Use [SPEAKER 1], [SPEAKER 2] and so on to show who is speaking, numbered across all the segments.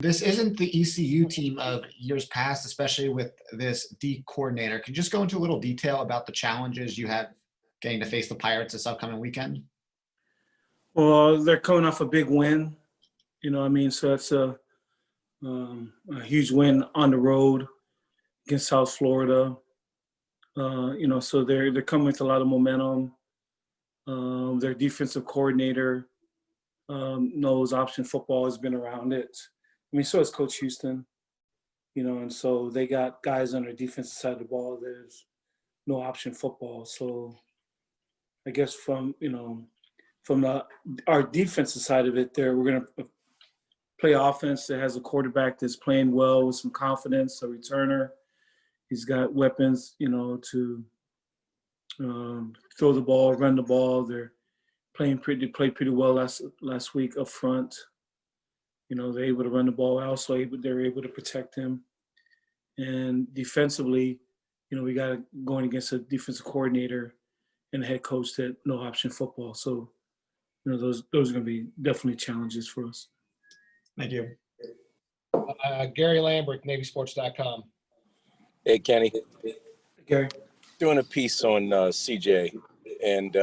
[SPEAKER 1] this isn't the ECU team of years past, especially with this D coordinator. Could you just go into a little detail about the challenges you have getting to face the Pirates this upcoming weekend?
[SPEAKER 2] Well, they're coming off a big win, you know what I mean? So it's a huge win on the road against South Florida. You know, so they're coming with a lot of momentum. Their defensive coordinator knows option football has been around it. I mean, so is Coach Houston, you know, and so they got guys on their defensive side of the ball. There's no option football. So I guess from our defensive side of it there, we're going to play offense that has a quarterback that's playing well with some confidence, a returner. He's got weapons, you know, to throw the ball, run the ball. They're played pretty well last week up front. You know, they're able to run the ball. They're able to protect him. And defensively, you know, we got going against a defensive coordinator and a head coach that no option football. So, you know, those are going to be definitely challenges for us.
[SPEAKER 1] Thank you.
[SPEAKER 3] Gary Lambert, NavySports.com.
[SPEAKER 4] Hey, Kenny.
[SPEAKER 2] Gary.
[SPEAKER 4] Doing a piece on CJ, and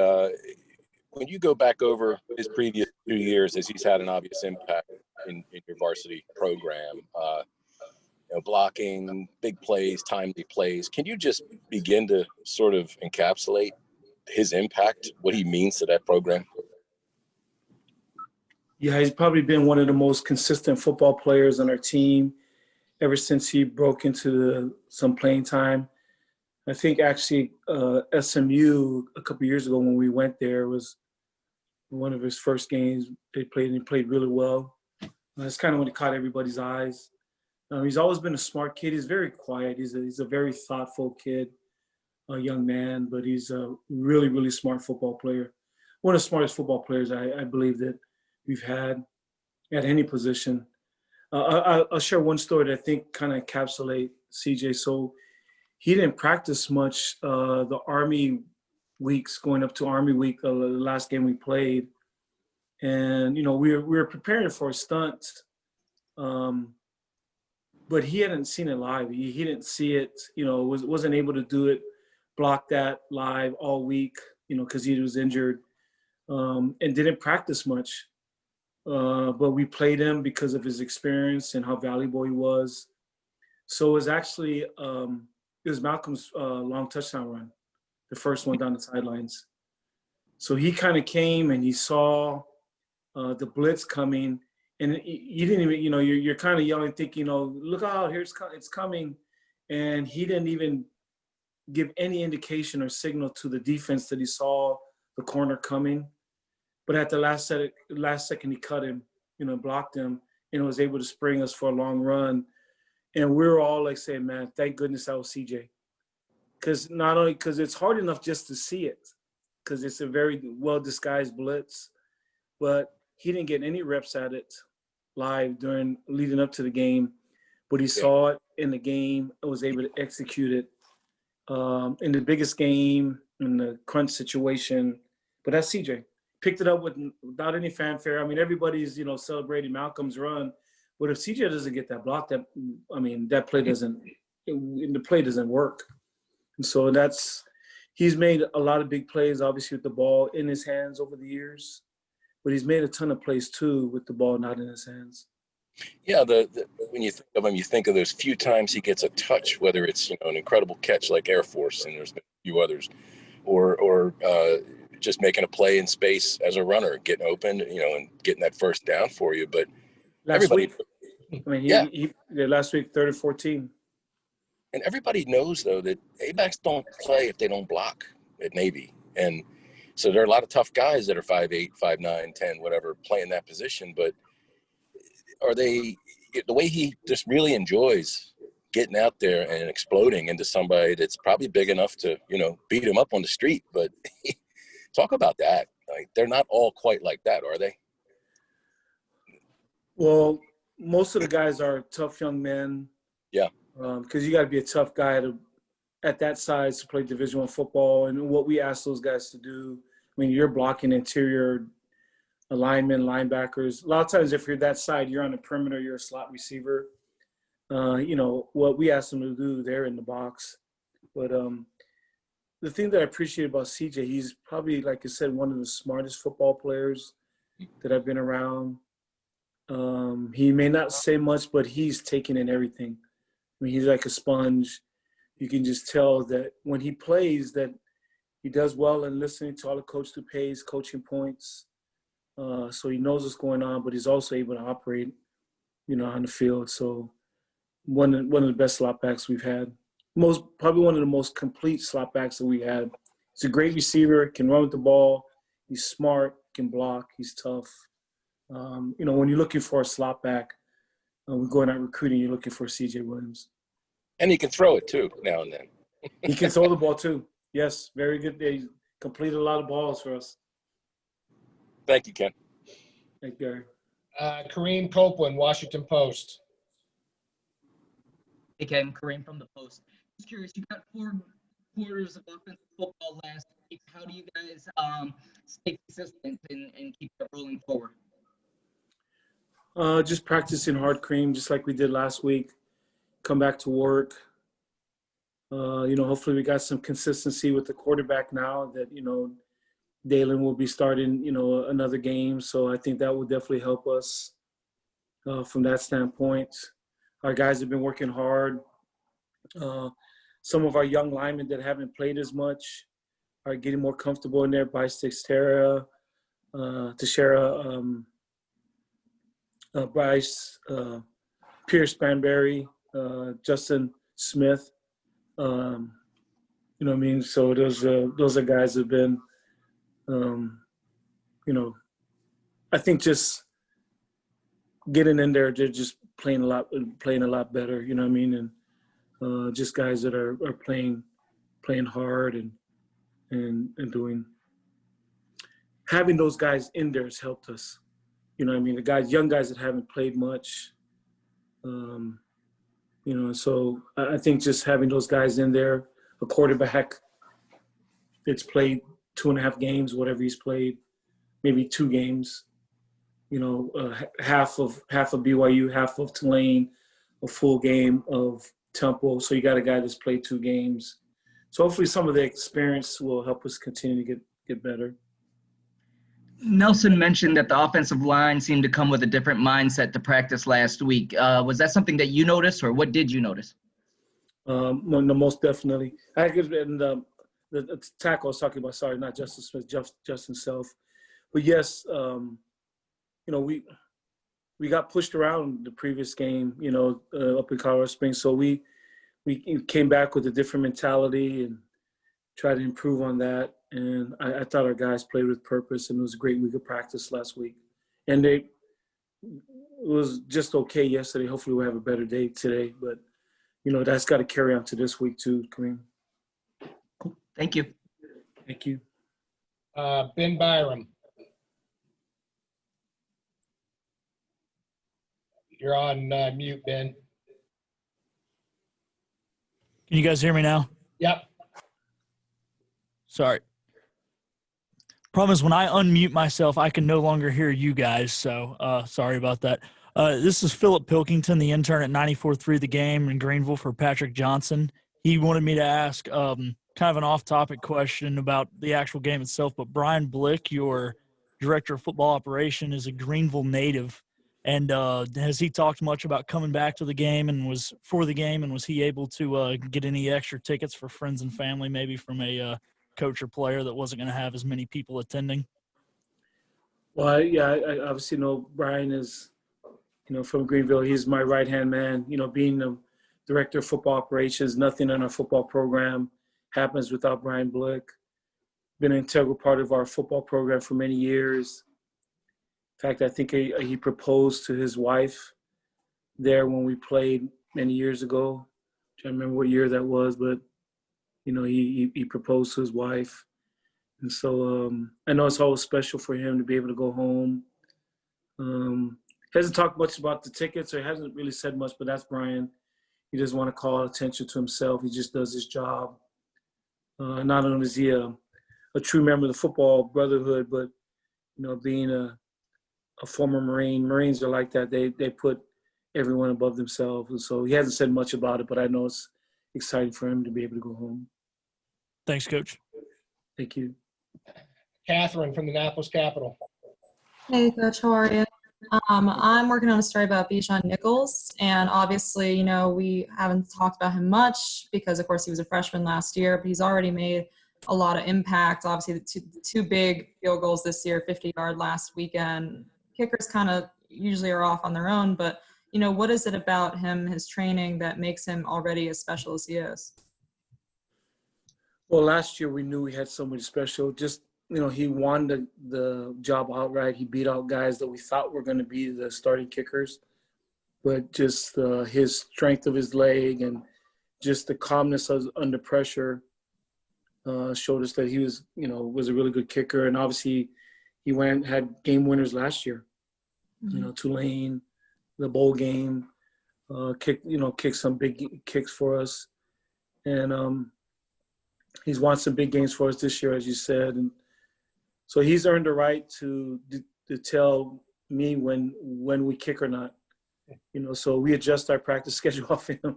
[SPEAKER 4] when you go back over his previous 2 years, as he's had an obvious impact in your varsity program, you know, blocking, big plays, timely plays, can you just begin to sort of encapsulate his impact, what he means to that program?
[SPEAKER 2] Yeah, he's probably been one of the most consistent football players on our team ever since he broke into some playing time. I think actually SMU a couple years ago when we went there was one of his first games they played, and he played really well. That's kind of when it caught everybody's eyes. He's always been a smart kid. He's very quiet. He's a very thoughtful kid, a young man, but he's a really, really smart football player. One of the smartest football players I believe that we've had at any position. I'll share one story that I think kind of encapsulate CJ. So he didn't practice much the Army weeks going up to Army week, the last game we played. And, you know, we were preparing for a stunt, but he hadn't seen it live. He didn't see it, you know, wasn't able to do it, block that live all week, you know, because he was injured, and didn't practice much. But we played him because of his experience and how valuable he was. So it was actually it was Malcolm's long touchdown run, the first one down the sidelines. So he kind of came and he saw the blitz coming, and you didn't even, you know, you're kind of yelling, thinking, oh, look out, it's coming. And he didn't even give any indication or signal to the defense that he saw the corner coming. But at the last second, he cut him, you know, blocked him, and was able to spring us for a long run. And we were all like saying, man, thank goodness that was CJ. Because it's hard enough just to see it, because it's a very well-disguised blitz. But he didn't get any reps at it live leading up to the game. But he saw it in the game and was able to execute it in the biggest game, in the crunch situation. But that's CJ. Picked it up without any fanfare. I mean, everybody's, you know, celebrating Malcolm's run. But if CJ doesn't get that block, that play the play doesn't work. And so he's made a lot of big plays, obviously, with the ball in his hands over the years. But he's made a ton of plays, too, with the ball not in his hands.
[SPEAKER 4] Yeah, when you think of him, you think of those few times he gets a touch, whether it's, you know, an incredible catch like Air Force, and there's been a few others, or just making a play in space as a runner, getting open, you know, and getting that first down for you. But last week,
[SPEAKER 2] last week, 30-14.
[SPEAKER 4] And everybody knows, though, that A-backs don't play if they don't block at Navy. And so there are a lot of tough guys that are 5'8", 5'9", 10, whatever, playing that position. But are they – the way he just really enjoys getting out there and exploding into somebody that's probably big enough to, you know, beat him up on the street. But talk about that. Like, they're not all quite like that, are they?
[SPEAKER 2] Well, most of the guys are tough young men.
[SPEAKER 4] Yeah.
[SPEAKER 2] Because you got to be a tough guy at that size to play Division I football. And what we ask those guys to do, I mean, you're blocking interior linemen, linebackers. A lot of times if you're that side, you're on the perimeter, you're a slot receiver. What we asked them to do, they're in the box. But the thing that I appreciate about CJ, he's probably, like I said, one of the smartest football players that I've been around. He may not say much, but he's taking in everything. I mean, he's like a sponge. You can just tell that when he plays that he does well in listening to all the coach to pays, coaching points. So he knows what's going on, but he's also able to operate, on the field. So one of the best slot backs we've had. Probably one of the most complete slot backs that we had. He's a great receiver, can run with the ball. He's smart, can block. He's tough. When you're looking for a slot back, we're going out recruiting, you're looking for C.J. Williams.
[SPEAKER 4] And he can throw it too now and then.
[SPEAKER 2] He can throw the ball too. Yes, very good. He completed a lot of balls for us.
[SPEAKER 4] Thank you, Ken.
[SPEAKER 2] Thank you, Gary.
[SPEAKER 3] Kareem Copeland, Washington Post.
[SPEAKER 5] Hey, Ken, Kareem from the Post. Just curious, you got 4 quarters of offensive football last week. How do you guys stay consistent and keep it rolling forward?
[SPEAKER 2] Just practicing hard, Kareem, just like we did last week. Come back to work. Hopefully we got some consistency with the quarterback now that, Dalen will be starting, another game. So I think that will definitely help us from that standpoint. Our guys have been working hard. Some of our young linemen that haven't played as much are getting more comfortable in there. Teixeira, Bryce, Pierce Banbury, Justin Smith. So those are guys that have been, I think just getting in there, they're just playing a lot better. And just guys that are playing hard and doing. Having those guys in there has helped us. The young guys that haven't played much. So I think just having those guys in there, a quarterback that's played 2.5 games, whatever he's played, maybe 2 games, half of BYU, half of Tulane, a full game of Temple. So you got a guy that's played 2 games. So hopefully some of the experience will help us continue to get better.
[SPEAKER 5] Nelson mentioned that the offensive line seemed to come with a different mindset to practice last week. Was that something that you noticed, or what did you notice?
[SPEAKER 2] No, most definitely. I could, and the tackle I was talking about, sorry, not Justin Smith, Justin Self. But yes, we got pushed around the previous game, up in Colorado Springs. So we came back with a different mentality and tried to improve on that. And I thought our guys played with purpose, and it was a great week of practice last week. And it was just okay yesterday. Hopefully we'll have a better day today. But, that's got to carry on to this week too, Kareem.
[SPEAKER 5] Cool. Thank you.
[SPEAKER 2] Thank you.
[SPEAKER 3] Ben Byram. You're on mute, Ben.
[SPEAKER 6] Can you guys hear me now?
[SPEAKER 3] Yep.
[SPEAKER 6] Sorry. Problem is when I unmute myself, I can no longer hear you guys. So sorry about that. This is Philip Pilkington, the intern at 94.3 The Game in Greenville for Patrick Johnson. He wanted me to ask kind of an off-topic question about the actual game itself. But Brian Blick, your director of football operation, is a Greenville native. And has he talked much about coming back to the game and was he able to get any extra tickets for friends and family, maybe from a coach or player that wasn't going to have as many people attending?
[SPEAKER 2] Well, yeah, I obviously know Brian is, from Greenville. He's my right-hand man. Being the director of football operations, nothing in our football program happens without Brian Blick. Been an integral part of our football program for many years. In fact, I think he proposed to his wife there when we played many years ago. I can't remember what year that was, but he proposed to his wife. And so I know it's always special for him to be able to go home. Hasn't talked much about the tickets, or hasn't really said much, but that's Brian. He doesn't want to call attention to himself. He just does his job. Not only is he a true member of the football brotherhood, but, being a a former Marine. Marines are like that. They put everyone above themselves. And so he hasn't said much about it, but I know it's exciting for him to be able to go home.
[SPEAKER 6] Thanks, Coach.
[SPEAKER 2] Thank you.
[SPEAKER 3] Catherine from the Annapolis Capital.
[SPEAKER 7] Hey, Coach, how are you? I'm working on a story about Bijan Nichols, and obviously, you know, we haven't talked about him much because, of course, he was a freshman last year, but he's already made a lot of impact. Obviously, the two big field goals this year, 50-yard last weekend. Kickers kind of usually are off on their own, but, you know, what is it about him, his training, that makes him already as special as he is?
[SPEAKER 2] Well, last year we knew we had somebody special. Just, you know, he won the job outright. He beat out guys that we thought were going to be the starting kickers. But just his strength of his leg and just the calmness under pressure showed us that he was, you know, was a really good kicker. And obviously he had game winners last year.
[SPEAKER 7] Mm-hmm.
[SPEAKER 2] You know, Tulane, the bowl game, kicked some big kicks for us. And he's won some big games for us this year, as you said. And so he's earned the right to tell me when we kick or not. You know, so we adjust our practice schedule off him.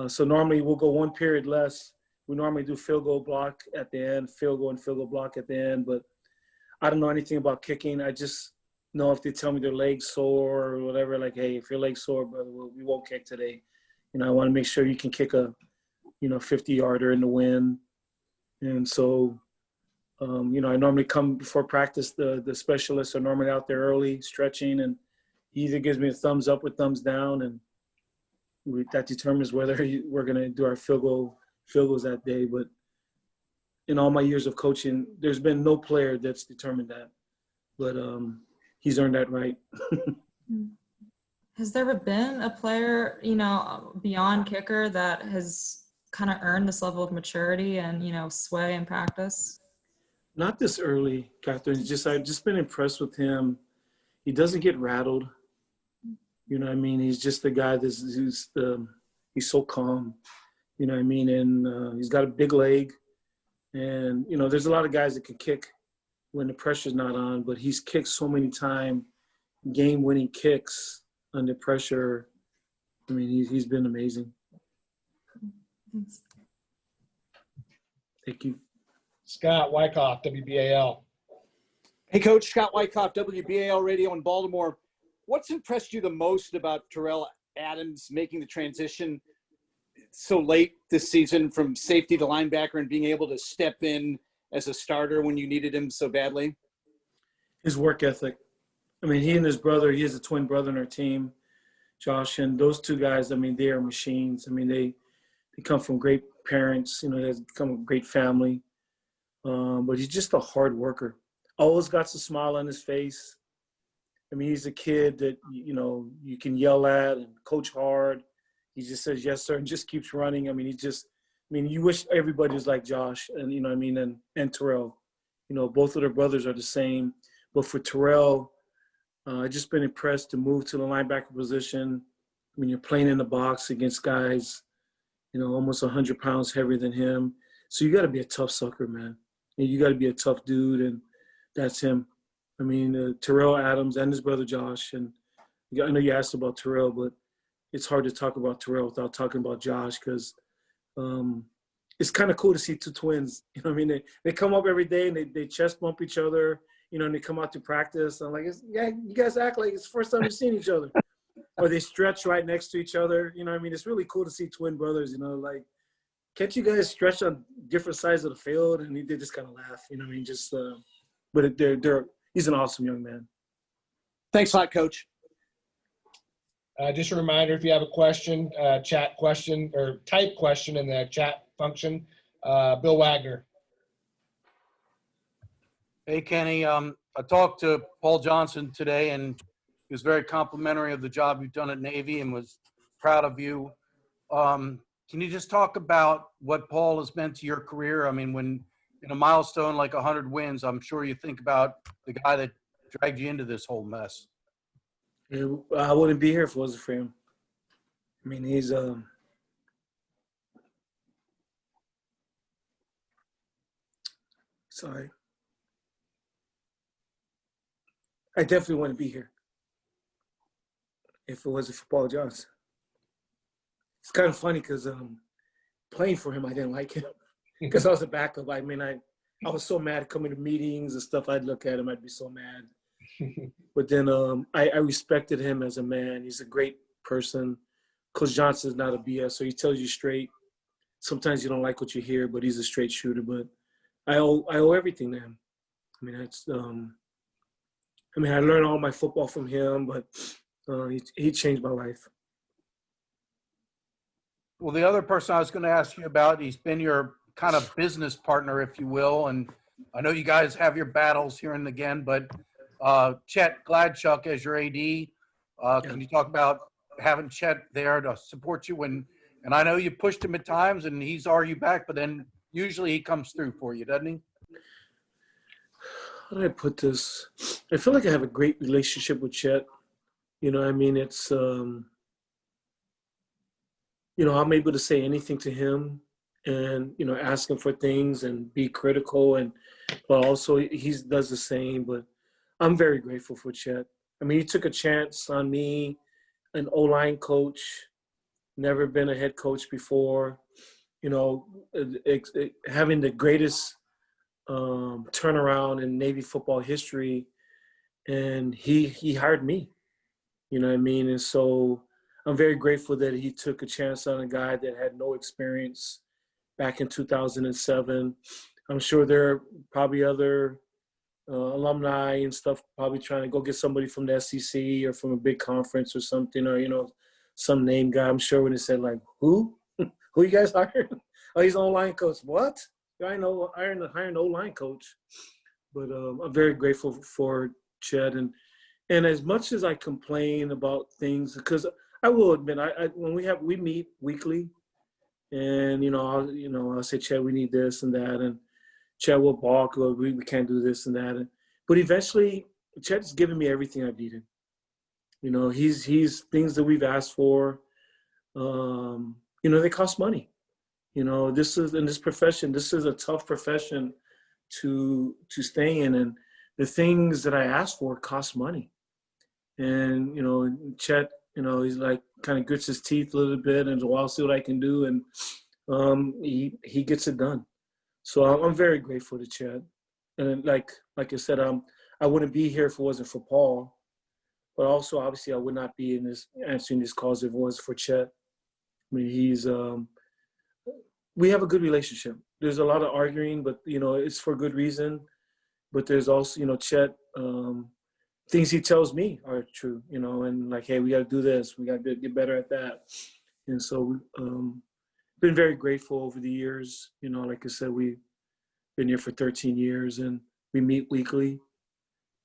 [SPEAKER 2] So normally we'll go one period less. We normally do field goal block at the end, field goal and field goal block at the end. But I don't know anything about kicking. I just know if they tell me their leg's sore or whatever, like, hey, if your leg's sore, brother, we won't kick today. You know, I want to make sure you can kick a 50-yarder in the wind. And so, I normally come before practice. The specialists are normally out there early, stretching, and he either gives me a thumbs up or thumbs down, and that determines whether we're going to do our field goals that day. But in all my years of coaching, there's been no player that's determined that. But he's earned that right.
[SPEAKER 7] Has there ever been a player, beyond kicker that has kind of earned this level of maturity and, sway in practice?
[SPEAKER 2] Not this early, Catherine. I've just been impressed with him. He doesn't get rattled. You know what I mean? He's just the guy he's so calm. You know what I mean? And he's got a big leg. And, there's a lot of guys that can kick when the pressure's not on, but he's kicked so many game-winning kicks under pressure. I mean, he's been amazing.
[SPEAKER 7] Thanks.
[SPEAKER 2] Thank you.
[SPEAKER 3] Scott Wyckoff, WBAL.
[SPEAKER 8] Hey, Coach. Scott Wyckoff, WBAL Radio in Baltimore. What's impressed you the most about Terrell Adams making the transition so late this season from safety to linebacker and being able to step in as a starter when you needed him so badly?
[SPEAKER 2] His work ethic. I mean, he and his brother, he has a twin brother on our team, Josh, and those two guys, I mean, they are machines. I mean, they come from great parents, they come from a great family. But he's just a hard worker. Always got a smile on his face. I mean, he's a kid that, you can yell at and coach hard. He just says, yes, sir, and just keeps running. I mean, you wish everybody was like Josh and, and Terrell. Both of their brothers are the same. But for Terrell, I've just been impressed to move to the linebacker position. I mean, you're playing in the box against guys, almost 100 pounds heavier than him. So you got to be a tough sucker, man. And you got to be a tough dude, and that's him. I mean, Terrell Adams and his brother Josh. And I know you asked about Terrell, but it's hard to talk about Terrell without talking about Josh because it's kind of cool to see two twins. They come up every day and they chest bump each other, and they come out to practice. I'm like, you guys act like it's the first time you've seen each other. Or they stretch right next to each other. It's really cool to see twin brothers, like, can't you guys stretch on different sides of the field? And they just kind of laugh, but he's an awesome young man.
[SPEAKER 8] Thanks a lot, Coach.
[SPEAKER 3] Just a reminder, if you have a question, chat question or type question in the chat function. Bill Wagner.
[SPEAKER 9] Hey, Kenny. I talked to Paul Johnson today, and he was very complimentary of the job you've done at Navy and was proud of you. Can you just talk about what Paul has meant to your career? I mean, when in a milestone like 100 wins, I'm sure you think about the guy that dragged you into this whole mess.
[SPEAKER 2] I wouldn't be here if it wasn't for him. I mean, he's sorry. I definitely wouldn't be here if it wasn't for Paul Johnson. It's kind of funny because playing for him, I didn't like him because I was a backup. I mean, I was so mad coming to meetings and stuff. I'd look at him, I'd be so mad. But then I respected him as a man. He's a great person. Coach Johnson's not a BS, so he tells you straight. Sometimes you don't like what you hear, but he's a straight shooter. But I owe everything to him. I mean, that's I learned all my football from him, but he changed my life.
[SPEAKER 9] Well, the other person I was going to ask you about, he's been your kind of business partner, if you will. And I know you guys have your battles here and again, but Chet Gladchuck as your AD, can you talk about having Chet there to support you when, and I know you pushed him at times and he's argued back, but then usually he comes through for you, doesn't he?
[SPEAKER 2] How do I put this? I feel like I have a great relationship with Chet. You know, I mean, it's, you know, I'm able to say anything to him and, you know, ask him for things and be critical. And, but also he does the same. But I'm very grateful for Chet. I mean, he took a chance on me, an O-line coach, never been a head coach before, you know, having the greatest turnaround in Navy football history. And he hired me, you know what I mean? And so I'm very grateful that he took a chance on a guy that had no experience back in 2007. I'm sure there are probably other alumni and stuff probably trying to go get somebody from the SEC or from a big conference or something, or, you know, some name guy. I'm sure when they said, like, who you guys hired? Oh, he's an O-line coach. What? I know, hiring an O-line coach. But I'm very grateful for Chet. And as much as I complain about things, because I will admit, when we meet weekly, and I'll say, Chet, we need this and that, and Chet will balk, or we can't do this and that, but eventually, Chet's given me everything I've needed. You know, he's things that we've asked for. You know, they cost money. You know, this is in this profession. This is a tough profession to stay in, and the things that I ask for cost money. And you know, Chet, you know, he's like kind of grits his teeth a little bit and well, I'll see what I can do, and he gets it done. So I'm very grateful to Chet. And like I said, I wouldn't be here if it wasn't for Paul, but also obviously I would not be answering these calls if it was for Chet. I mean, we have a good relationship. There's a lot of arguing, but you know, it's for good reason. But there's also, you know, Chet, things he tells me are true, you know, and like, hey, we got to do this. We got to get better at that. And so been very grateful over the years. You know, like I said, we've been here for 13 years and we meet weekly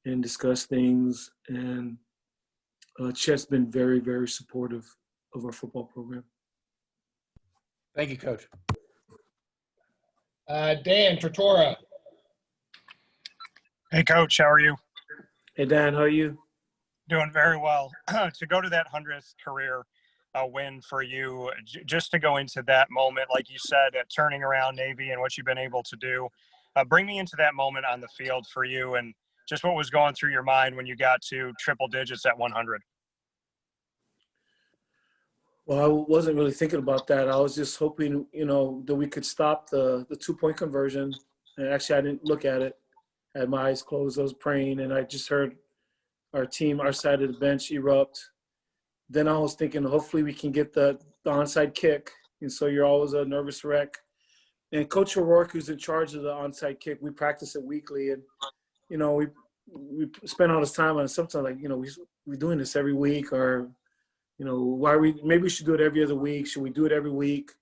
[SPEAKER 2] and discuss things. And Chet's been very, very supportive of our football program.
[SPEAKER 9] Thank you, Coach.
[SPEAKER 3] Dan Tortora.
[SPEAKER 10] Hey, Coach, how are you?
[SPEAKER 2] Hey, Dan, how are you?
[SPEAKER 10] Doing very well. To go to that 100th career win for you, just to go into that moment, like you said, turning around Navy and what you've been able to do, bring me into that moment on the field for you and just what was going through your mind when you got to triple digits at 100.
[SPEAKER 2] Well, I wasn't really thinking about that. I was just hoping, you know, that we could stop the 2-point conversion. And actually, I didn't look at it. I had my eyes closed. I was praying, and I just heard our team, our side of the bench, erupt. Then I was thinking, hopefully we can get the onside kick. And so you're always a nervous wreck. And Coach O'Rourke, who's in charge of the onside kick, we practice it weekly. And, you know, we spend all this time on it. Sometimes, like, you know, we're doing this every week, or, you know, maybe we should do it every other week. Should we do it every week?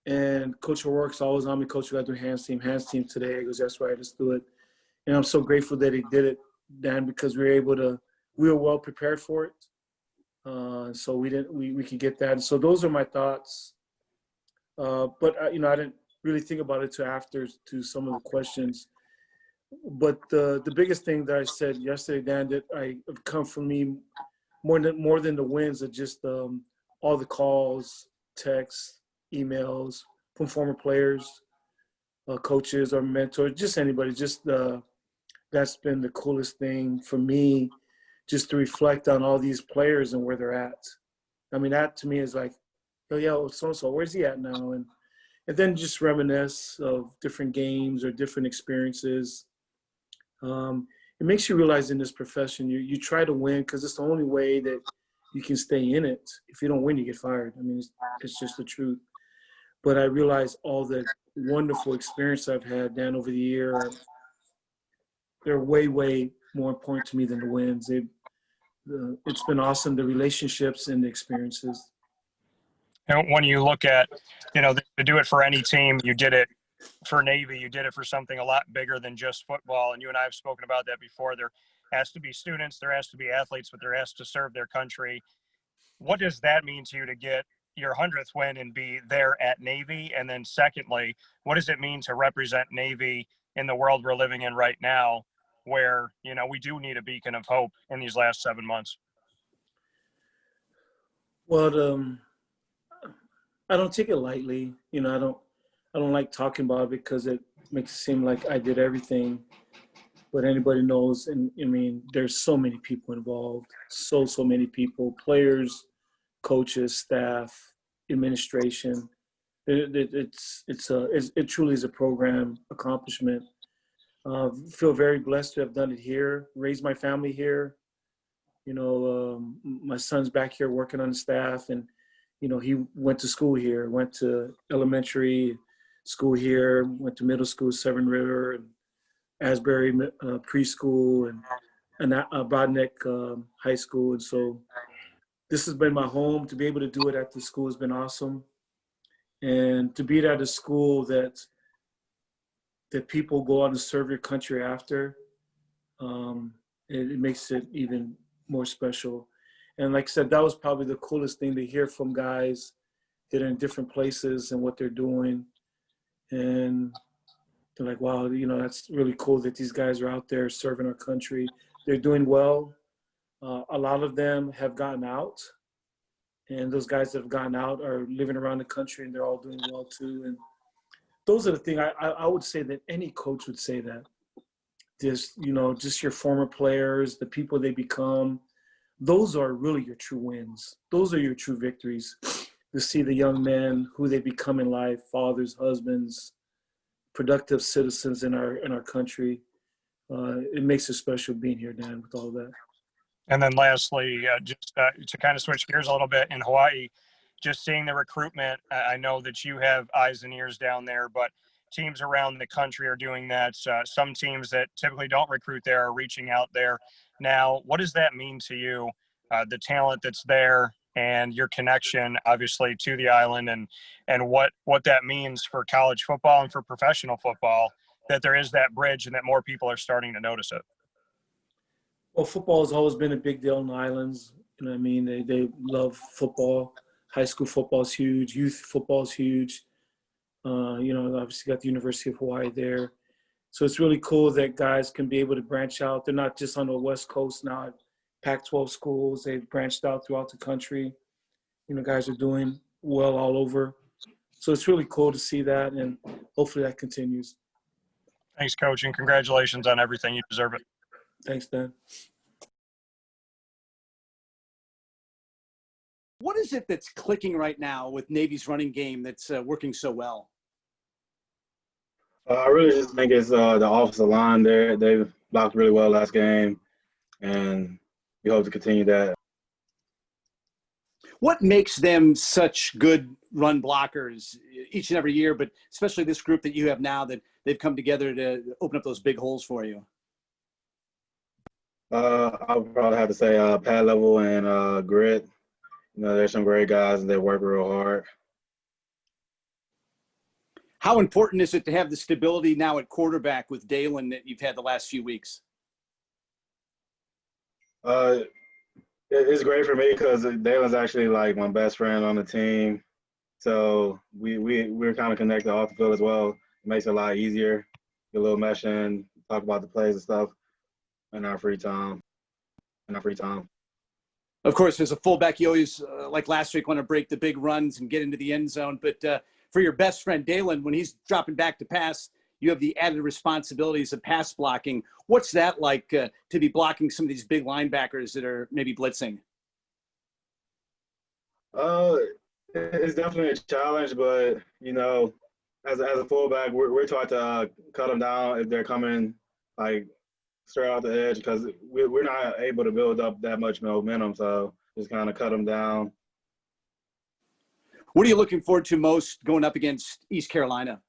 [SPEAKER 2] And Coach O'Rourke's always on me. Coach, we got to do hands team today. He goes, that's right, let's do it. And I'm so grateful that he did it, Dan, because we were well prepared for it. So we could get that. And so those are my thoughts. But you know, I didn't really think about it till after to some of the questions. But the biggest thing that I said yesterday, Dan, that have come from me more than the wins are just all the calls, texts, emails from former players, coaches or mentors, just anybody, just that's been the coolest thing for me, just to reflect on all these players and where they're at. I mean, that to me is like, oh yeah, so-and-so, where's he at now? And then just reminisce of different games or different experiences. It makes you realize in this profession, you try to win because it's the only way that you can stay in it. If you don't win, you get fired. I mean, it's just the truth. But I realize all the wonderful experience I've had, Dan, over the year, they're way, way more important to me than the wins. It's been awesome, the relationships and the experiences.
[SPEAKER 10] And when you look at, to do it for any team, you did it for Navy, you did it for something a lot bigger than just football. And you and I have spoken about that before. There has to be students, there has to be athletes, but there has to serve their country. What does that mean to you to get your 100th win and be there at Navy? And then secondly, what does it mean to represent Navy in the world we're living in right now, where, we do need a beacon of hope in these last 7 months?
[SPEAKER 2] Well, I don't take it lightly. I don't like talking about it because it makes it seem like I did everything. But anybody knows, and I mean, there's so many people involved, so many people, players, coaches, staff, administration. It truly is a program accomplishment. Feel very blessed to have done it here, raised my family here. My son's back here working on the staff, and he went to school here, went to elementary school here, went to middle school, Severn River, and Asbury preschool, and Bodnick high school. And so this has been my home. To be able to do it at the school has been awesome. And to be at a school that people go on to serve your country after, it makes it even more special. And like I said, that was probably the coolest thing to hear from guys that are in different places and what they're doing. And they're like, wow, that's really cool that these guys are out there serving our country. They're doing well. A lot of them have gotten out. And those guys that have gotten out are living around the country, and they're all doing well too. And those are the things I would say that any coach would say that. Just your former players, the people they become, those are really your true wins. Those are your true victories. To see the young men, who they become in life, fathers, husbands, productive citizens in our country. It makes it special being here, Dan, with all that.
[SPEAKER 10] And then lastly, just to kind of switch gears a little bit, in Hawaii, just seeing the recruitment, I know that you have eyes and ears down there, but teams around the country are doing that. Some teams that typically don't recruit there are reaching out there now. What does that mean to you, the talent that's there and your connection, obviously, to the island, and what that means for college football and for professional football, that there is that bridge and that more people are starting to notice it?
[SPEAKER 2] Well, football has always been a big deal in the islands. I mean, they love football. High school football is huge. Youth football is huge. Obviously got the University of Hawaii there. So it's really cool that guys can be able to branch out. They're not just on the West Coast now at Pac-12 schools. They've branched out throughout the country. Guys are doing well all over. So it's really cool to see that, and hopefully that continues.
[SPEAKER 10] Thanks, Coach, and congratulations on everything. You deserve it.
[SPEAKER 2] Thanks, Dan.
[SPEAKER 8] What is it that's clicking right now with Navy's running game that's working so well?
[SPEAKER 11] I really just think it's the offensive line there. They blocked really well last game, and we hope to continue that.
[SPEAKER 8] What makes them such good run blockers each and every year, but especially this group that you have now, that they've come together to open up those big holes for you?
[SPEAKER 11] I would probably have to say pad level and grit. There's some great guys that work real hard.
[SPEAKER 8] How important is it to have the stability now at quarterback with Dalen that you've had the last few weeks?
[SPEAKER 11] It's great for me because Dalen's actually like my best friend on the team. So we're kind of connected off the field as well. It makes it a lot easier. Get a little mesh in, talk about the plays and stuff in our free time.
[SPEAKER 8] Of course, as a fullback, you always, like last week, want to break the big runs and get into the end zone. But for your best friend, Dalen, when he's dropping back to pass, you have the added responsibilities of pass blocking. What's that like to be blocking some of these big linebackers that are maybe blitzing?
[SPEAKER 11] It's definitely a challenge, but as a fullback, we're taught to cut them down if they're coming like straight off the edge because we're not able to build up that much momentum. So just kind of cut them down.
[SPEAKER 8] What are you looking forward to most going up against East Carolina?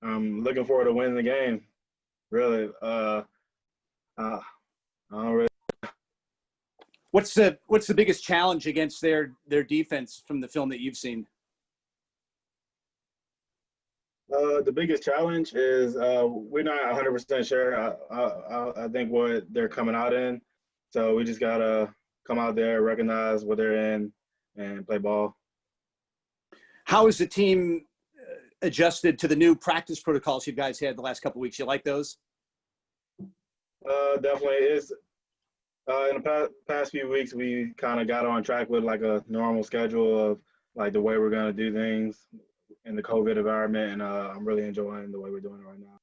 [SPEAKER 11] I'm looking forward to winning the game. Really, I don't really.
[SPEAKER 8] What's the biggest challenge against their defense from the film that you've seen?
[SPEAKER 11] The biggest challenge is we're not 100% sure. I think what they're coming out in, so we just gotta come out there, recognize what they're in, and play ball.
[SPEAKER 8] How has the team adjusted to the new practice protocols you guys had the last couple of weeks? You like those?
[SPEAKER 11] Definitely is. In the past few weeks, we kind of got on track with like a normal schedule of like the way we're gonna do things in the COVID environment, and I'm really enjoying the way we're doing it right now.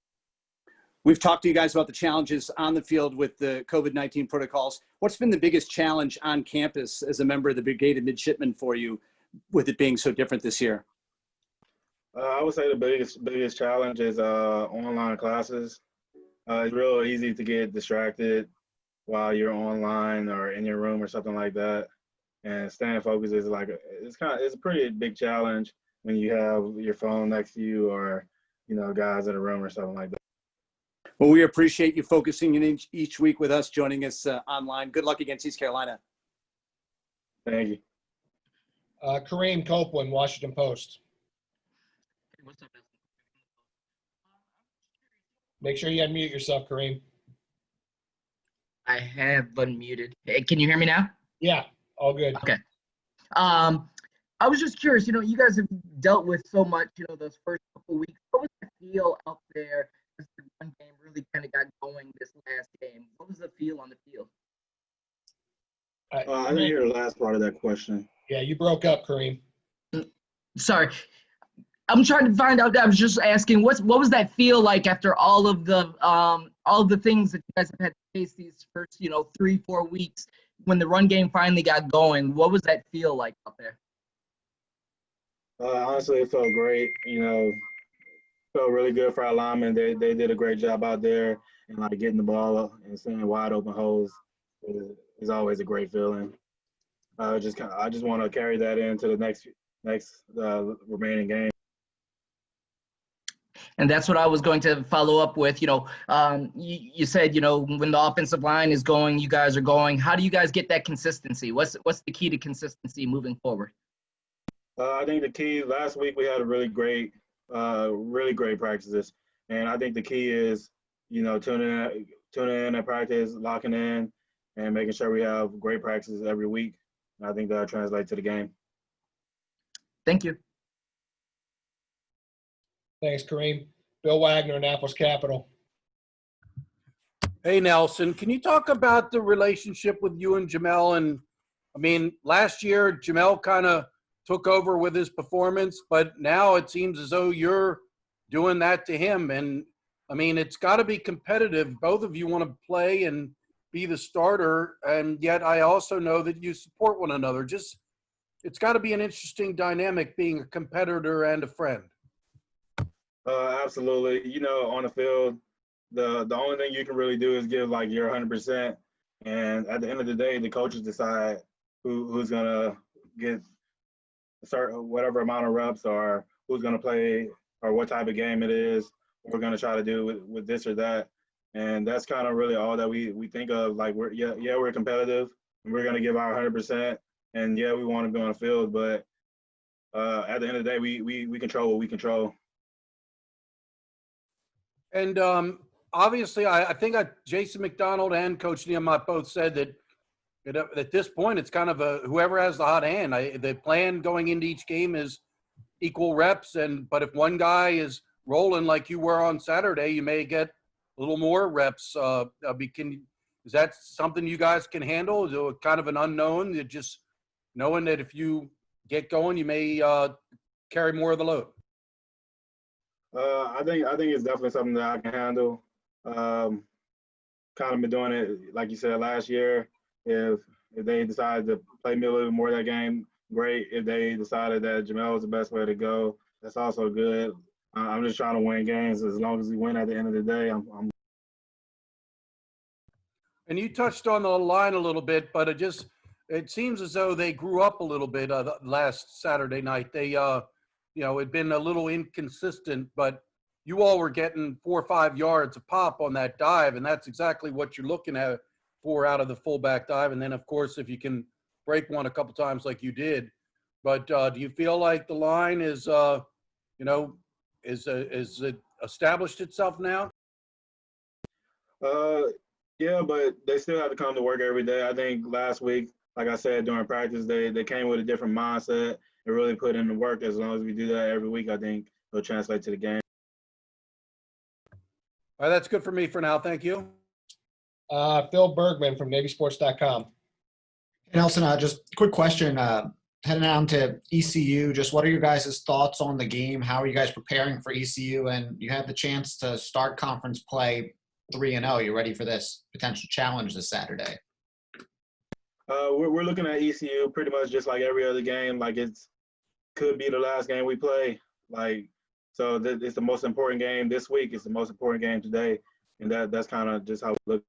[SPEAKER 8] We've talked to you guys about the challenges on the field with the COVID-19 protocols. What's been the biggest challenge on campus as a member of the Brigade of Midshipmen for you, with it being so different this year?
[SPEAKER 11] I would say the biggest challenge is online classes. It's real easy to get distracted while you're online or in your room or something like that. And staying focused is it's a pretty big challenge when you have your phone next to you or, guys in a room or something like that.
[SPEAKER 8] Well, we appreciate you focusing in each week with us, joining us online. Good luck against East Carolina.
[SPEAKER 11] Thank you.
[SPEAKER 3] Kareem Copeland, Washington Post.
[SPEAKER 5] What's up?
[SPEAKER 3] Make sure you unmute yourself, Kareem.
[SPEAKER 5] I have unmuted. Hey, can you hear me now?
[SPEAKER 3] Yeah, all good.
[SPEAKER 5] Okay. I was just curious, you guys have dealt with so much, those first couple weeks. What was the feel out there as the run game really kind of got going this last game? What was the feel on the field?
[SPEAKER 11] I didn't hear the last part of that question.
[SPEAKER 3] Yeah, you broke up, Kareem.
[SPEAKER 5] Sorry. I'm trying to find out. I was just asking, what was that feel like after all of the things that you guys have had to face these first, 3-4 weeks when the run game finally got going? What was that feel like out there?
[SPEAKER 11] Honestly, it felt great. Felt really good for our linemen. They did a great job out there and like getting the ball and seeing wide open holes is always a great feeling. I just want to carry that into the next remaining game.
[SPEAKER 5] And that's what I was going to follow up with. You said, when the offensive line is going, you guys are going. How do you guys get that consistency? What's the key to consistency moving forward?
[SPEAKER 11] I think the key, last week we had a really great practices. And I think the key is, tuning in at practice, locking in, and making sure we have great practices every week. And I think that'll translate to the game.
[SPEAKER 5] Thank you.
[SPEAKER 3] Thanks, Kareem. Bill Wagner, Annapolis Capital.
[SPEAKER 9] Hey, Nelson, can you talk about the relationship with you and Jamel? And last year, Jamel kind of took over with his performance, but now it seems as though you're doing that to him. And it's got to be competitive. Both of you want to play and be the starter. And yet I also know that you support one another. It's got to be an interesting dynamic being a competitor and a friend.
[SPEAKER 11] Absolutely. On the field, the only thing you can really do is give like your 100%. And at the end of the day, the coaches decide who's gonna get a certain whatever amount of reps or who's gonna play or what type of game it is. What we're gonna try to do with this or that. And that's kind of really all that we think of. Like we're competitive and we're gonna give our 100%. And yeah, we want to be on the field, but at the end of the day, we control what we control.
[SPEAKER 9] And obviously, I think Jason McDonald and Coach Niumatalolo both said that at this point, it's kind of whoever has the hot hand. The plan going into each game is equal reps, but if one guy is rolling like you were on Saturday, you may get a little more reps. Is that something you guys can handle? Is it kind of an unknown? Just knowing that if you get going, you may carry more of the load?
[SPEAKER 11] I think it's definitely something that I can handle. Kind of been doing it, like you said, last year. If they decide to play me a little bit more that game, great. If they decided that Jamel was the best way to go, that's also good. I'm just trying to win games. As long as we win at the end of the day, I'm.
[SPEAKER 9] And you touched on the line a little bit, but it seems as though they grew up a little bit last Saturday night. They, it'd been a little inconsistent, but you all were getting 4 or 5 yards a pop on that dive, and that's exactly what you're looking at for out of the fullback dive. And then, of course, if you can break one a couple times like you did. But do you feel like the line is it established itself now?
[SPEAKER 11] Yeah, but they still have to come to work every day. I think last week, like I said, during practice, they came with a different mindset and really put in the work. As long as we do that every week, I think it'll translate to the game.
[SPEAKER 9] All right, that's good for me for now. Thank you.
[SPEAKER 3] Phil Bergman from NavySports.com.
[SPEAKER 1] Nelson, just a quick question. Heading down to ECU, just what are your guys' thoughts on the game? How are you guys preparing for ECU? And you have the chance to start conference play 3-0. You ready for this potential challenge this Saturday?
[SPEAKER 11] We're looking at ECU pretty much just like every other game. Like could be the last game we play. So it's the most important game this week. It's the most important game today, and that's kind of just how we look